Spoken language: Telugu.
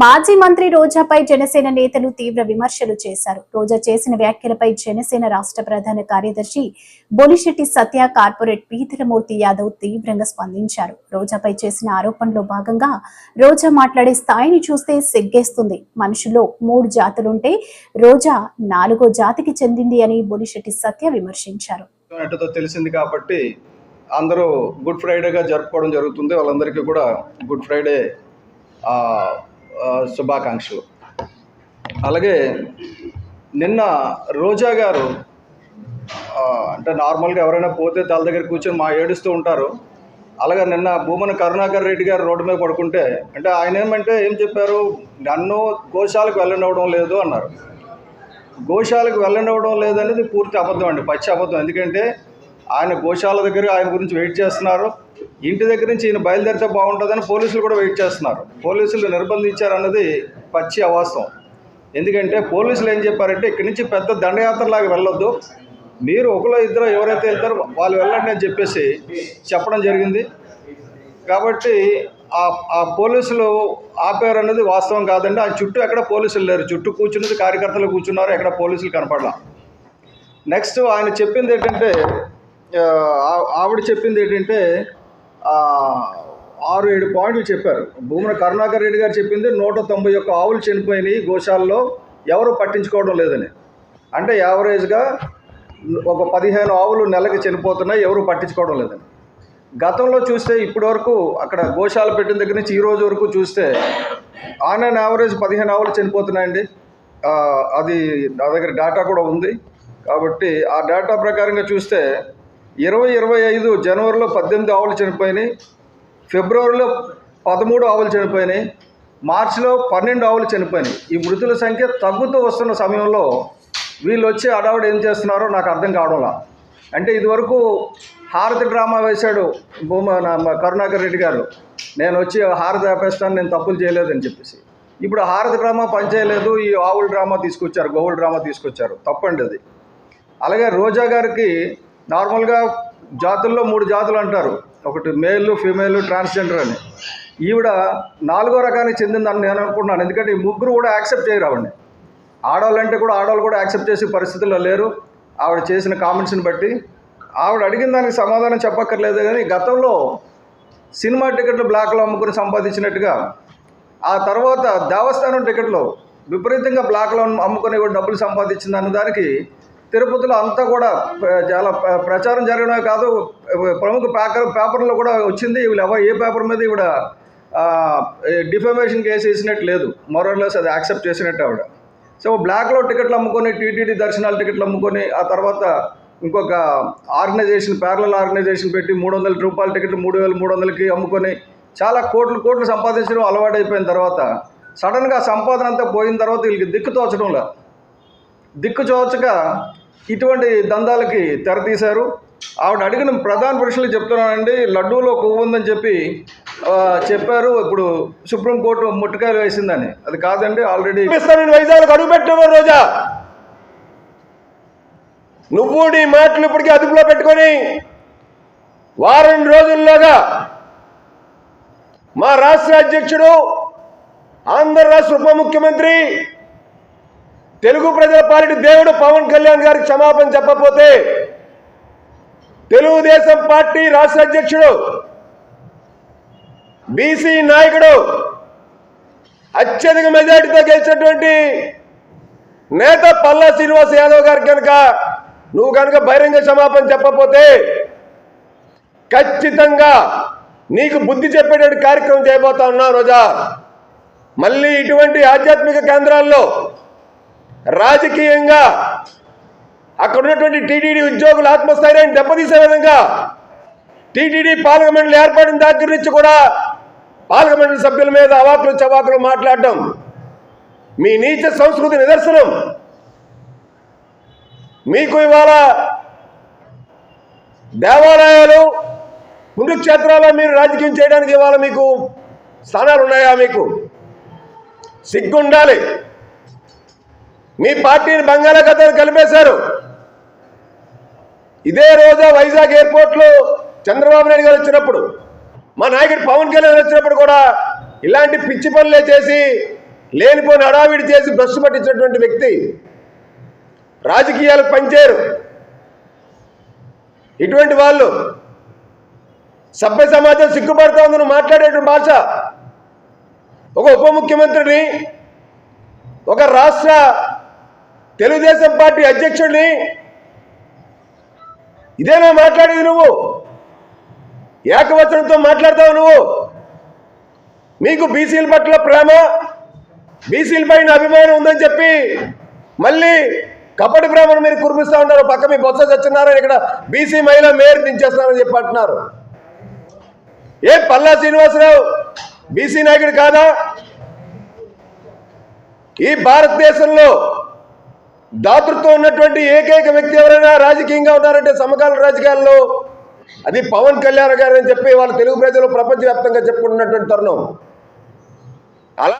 మాజీ మంత్రి రోజాపై జనసేన నేతలు తీవ్ర విమర్శలు చేశారు. రోజా చేసిన వ్యాఖ్యలపై జనసేన రాష్ట్ర ప్రధాన కార్యదర్శి బొలిశెట్టి సత్య, కార్పొరేట్ పీతలమూర్తి యాదవ్ తీవ్రంగా స్పందించారు. రోజాపై చేసిన ఆరోపణలో భాగంగా రోజా మాట్లాడే స్థాయిని చూస్తే సిగ్గేస్తుంది. మనుషుల్లో 3 జాతులుంటే రోజా 4వ జాతికి చెందింది అని బొలిశెట్టి సత్య విమర్శించారు. తెలిసింది కాబట్టి అందరూ గుడ్ ఫ్రైడేగా జరుపుకోవడం జరుగుతుంది. వాళ్ళందరికీ కూడా గుడ్ ఫ్రైడే శుభాకాంక్షలు. అలాగే నిన్న రోజా గారు అంటే నార్మల్గా ఎవరైనా పోతే తల దగ్గర కూర్చొని ఏడుస్తూ ఉంటారు. అలాగే నిన్న భూమన కరుణాకర్ రెడ్డి గారు రోడ్డు మీద పడుకుంటే అంటే ఆయన ఏం చెప్పారు, నన్ను గోశాలకు వెళ్ళనివ్వడం లేదు అన్నారు. గోశాలకు వెళ్ళనివ్వడం లేదనేది పూర్తి అబద్ధం అండి, పచ్చి అబద్ధం. ఎందుకంటే ఆయన గోశాల దగ్గర ఆయన గురించి వెయిట్ చేస్తున్నారు. ఇంటి దగ్గర నుంచి ఈయన బయలుదేరితే బాగుంటుందని పోలీసులు కూడా వెయిట్ చేస్తున్నారు. పోలీసులు నిర్బంధించారన్నది పచ్చి అవాస్తవం. ఎందుకంటే పోలీసులు ఏం చెప్పారంటే ఇక్కడి నుంచి పెద్ద దండయాత్రలాగా వెళ్ళొద్దు, మీరు ఒకలో ఇద్దరు ఎవరైతే వెళ్తారో వాళ్ళు వెళ్ళండి అని చెప్పేసి చెప్పడం జరిగింది. కాబట్టి ఆ పోలీసులు ఆపారు అన్నది వాస్తవం కాదండి. ఆ చుట్టూ ఎక్కడ పోలీసులు లేరు, చుట్టూ కూర్చున్నది కార్యకర్తలు కూర్చున్నారు, ఎక్కడ పోలీసులు కనపడలా. నెక్స్ట్ ఆయన చెప్పింది ఏంటంటే, ఆవిడ చెప్పింది ఏంటంటే 6-7 పాయింట్లు చెప్పారు. భూమన కరుణాకర్ రెడ్డి గారు చెప్పింది 191 ఆవులు చనిపోయినాయి గోశాలలో, ఎవరు పట్టించుకోవడం లేదని. అంటే యావరేజ్గా ఒక 15 ఆవులు నెలకి చనిపోతున్నాయి, ఎవరు పట్టించుకోవడం లేదని. గతంలో చూస్తే ఇప్పటి వరకు అక్కడ గోశాల పెట్టిన దగ్గర నుంచి ఈ రోజు వరకు చూస్తే ఆన్ అండ్ యావరేజ్ 15 ఆవులు చనిపోతున్నాయండి. అది నా దగ్గర డేటా కూడా ఉంది. కాబట్టి ఆ డేటా ప్రకారంగా చూస్తే 2025 జనవరిలో 18 ఆవులు చనిపోయినాయి, ఫిబ్రవరిలో 13 ఆవులు చనిపోయినాయి, మార్చిలో 12 ఆవులు చనిపోయినాయి. ఈ మృతుల సంఖ్య తగ్గుతూ వస్తున్న సమయంలో వీళ్ళు వచ్చి అడావుడు ఏం చేస్తున్నారో నాకు అర్థం కావడంలా. అంటే ఇదివరకు హారతి డ్రామా వేశాడు కరుణాకర్ రెడ్డి గారు, నేను వచ్చి హారతి ఆపేస్తాను, నేను తప్పులు చేయలేదని చెప్పేసి. ఇప్పుడు హారతి డ్రామా పనిచేయలేదు, ఈ ఆవుల డ్రామా తీసుకొచ్చారు, గోవుల డ్రామా తీసుకొచ్చారు. తప్పండి అది. అలాగే రోజా గారికి నార్మల్గా జాతుల్లో 3 జాతులు అంటారు, ఒకటి మేల్, ఫీమేల్, ట్రాన్స్జెండర్ అని. ఈవిడ 4వ రకానికి చెందిందని నేను అనుకుంటున్నాను. ఎందుకంటే ఈ ముగ్గురు కూడా యాక్సెప్ట్ చేయరు ఆవిడని. ఆడవాళ్ళంటే కూడా ఆడవాళ్ళు కూడా యాక్సెప్ట్ చేసే పరిస్థితుల్లో లేరు. ఆవిడ చేసిన కామెంట్స్ని బట్టి ఆవిడ అడిగిన దానికి సమాధానం చెప్పక్కర్లేదు. కానీ గతంలో సినిమా టికెట్లు బ్లాక్లో అమ్ముకుని సంపాదించినట్టుగా, ఆ తర్వాత దేవస్థానం టికెట్లు విపరీతంగా బ్లాక్లో అమ్ముకుని కూడా డబ్బులు సంపాదించింది అన్న దానికి తిరుపతిలో అంతా కూడా చాలా ప్రచారం జరగడమే కాదు, ప్రముఖ పేపర్లో కూడా వచ్చింది. వీళ్ళు ఏ పేపర్ మీద ఇవిడ డిఫమేషన్ కేసు వేసినట్టు లేదు, మోరల్లెస్ అది యాక్సెప్ట్ చేసినట్టు ఆవిడ. సో బ్లాక్లో టికెట్లు అమ్ముకొని, టీటీడీ దర్శనాల టికెట్లు అమ్ముకొని, ఆ తర్వాత ఇంకొక ఆర్గనైజేషన్, ప్యారలల్ ఆర్గనైజేషన్ పెట్టి 300 రూపాయల టికెట్లు 3300కి అమ్ముకొని చాలా కోట్లు సంపాదించడం అలవాటైపోయిన తర్వాత సడన్గా సంపాదన అంతా పోయిన తర్వాత వీళ్ళకి దిక్కు తోచక ఇటువంటి దందాలకి తెరతీశారు. ఆవిడ అడిగిన ప్రధాన ప్రశ్నలు చెప్తున్నానండి. లడ్డూలో కొవ్వు ఉందని చెప్పారు, ఇప్పుడు సుప్రీంకోర్టు ముట్టకాయలు వేసిందని. అది కాదండి, ఆల్రెడీ వైజాగ్ అడుగుపెట్టావు రోజా. నువ్వు నీ మాటలు ఇప్పటికీ అదుపులో పెట్టుకొని వారం రోజుల్లోగా మా రాష్ట్ర అధ్యక్షుడు, ఆంధ్ర రాష్ట్ర ఉప ముఖ్యమంత్రి, తెలుగు ప్రజల పార్టీ దేవుడు పవన్ కళ్యాణ్ గారికి క్షమాపణ చెప్పకపోతే తెలుగుదేశం పార్టీ రాష్ట్ర అధ్యక్షుడు, బీసీ నాయకుడు, అత్యధిక మెజార్టీతో గెలిచినటువంటి నేత పల్లా శ్రీనివాస్ యాదవ్ గారికి నువ్వు కనుక బహిరంగ క్షమాపణ చెప్పకపోతే ఖచ్చితంగా నీకు బుద్ధి చెప్పేటువంటి కార్యక్రమం చేయబోతా ఉన్నావు రోజా. మళ్ళీ ఇటువంటి ఆధ్యాత్మిక కేంద్రాల్లో రాజకీయంగా అక్కడ ఉన్నటువంటి టీటీడీ ఉద్యోగుల ఆత్మస్థైర్యాన్ని దెబ్బతీసే విధంగా టీటీడీ పార్లమెంట్లు ఏర్పడిన దగ్గర నుంచి కూడా పార్లమెంటు సభ్యుల మీద అవాకులు చవాకులు మాట్లాడడం మీ నీచ సంస్కృతి నిదర్శనం. మీకు ఇవాళ దేవాలయాలు, పుణ్యక్షేత్రాల్లో మీరు రాజకీయం చేయడానికి ఇవాళ మీకు స్థానాలు ఉన్నాయా? మీకు సిగ్గుండాలి. మీ పార్టీని బంగాళాఖాతాన్ని కలిపేశారు. ఇదే రోజా వైజాగ్ ఎయిర్పోర్ట్లో చంద్రబాబు నాయుడు గారు వచ్చినప్పుడు, మా నాయకుడు పవన్ కళ్యాణ్ వచ్చినప్పుడు కూడా ఇలాంటి పిచ్చి పనులే చేసి లేనిపోని హడావిడి చేసి భ్రష్టు పట్టించినటువంటి వ్యక్తి, రాజకీయాలకు పనిచేయరు. ఇటువంటి వాళ్ళు సభ్య సమాజం సిగ్గుపడుతూ ఉందని మాట్లాడేటువంటి భాష. ఒక ఉప ముఖ్యమంత్రిని, ఒక రాష్ట్ర తెలుగుదేశం పార్టీ అధ్యక్షుడిని ఇదేనా మాట్లాడేది? నువ్వు ఏకవచనంతో మాట్లాడతావు. నువ్వు మీకు బీసీల పట్ల ప్రేమ, బీసీల పైన అభిమానం ఉందని చెప్పి మళ్ళీ కపటి ప్రేమను మీరు కురిపిస్తూ ఉన్నారు. పక్క మీ బొత్స సత్యనారాయణ ఇక్కడ బీసీ మహిళా మేయర్ దించేస్తారని చెప్పి అంటున్నారు. ఏ పల్లా శ్రీనివాసరావు బీసీ నాయకుడు కాదా? ఈ భారతదేశంలో దాతృత్వం ఉన్నటువంటి ఏకైక వ్యక్తి ఎవరైనా రాజకీయంగా ఉన్నారంటే సమకాలీన రాజకీయాల్లో అది పవన్ కళ్యాణ్ గారు అని చెప్పి వాళ్ళు తెలుగు ప్రజలు ప్రపంచవ్యాప్తంగా చెప్పుకుంటున్నటువంటి తరుణం.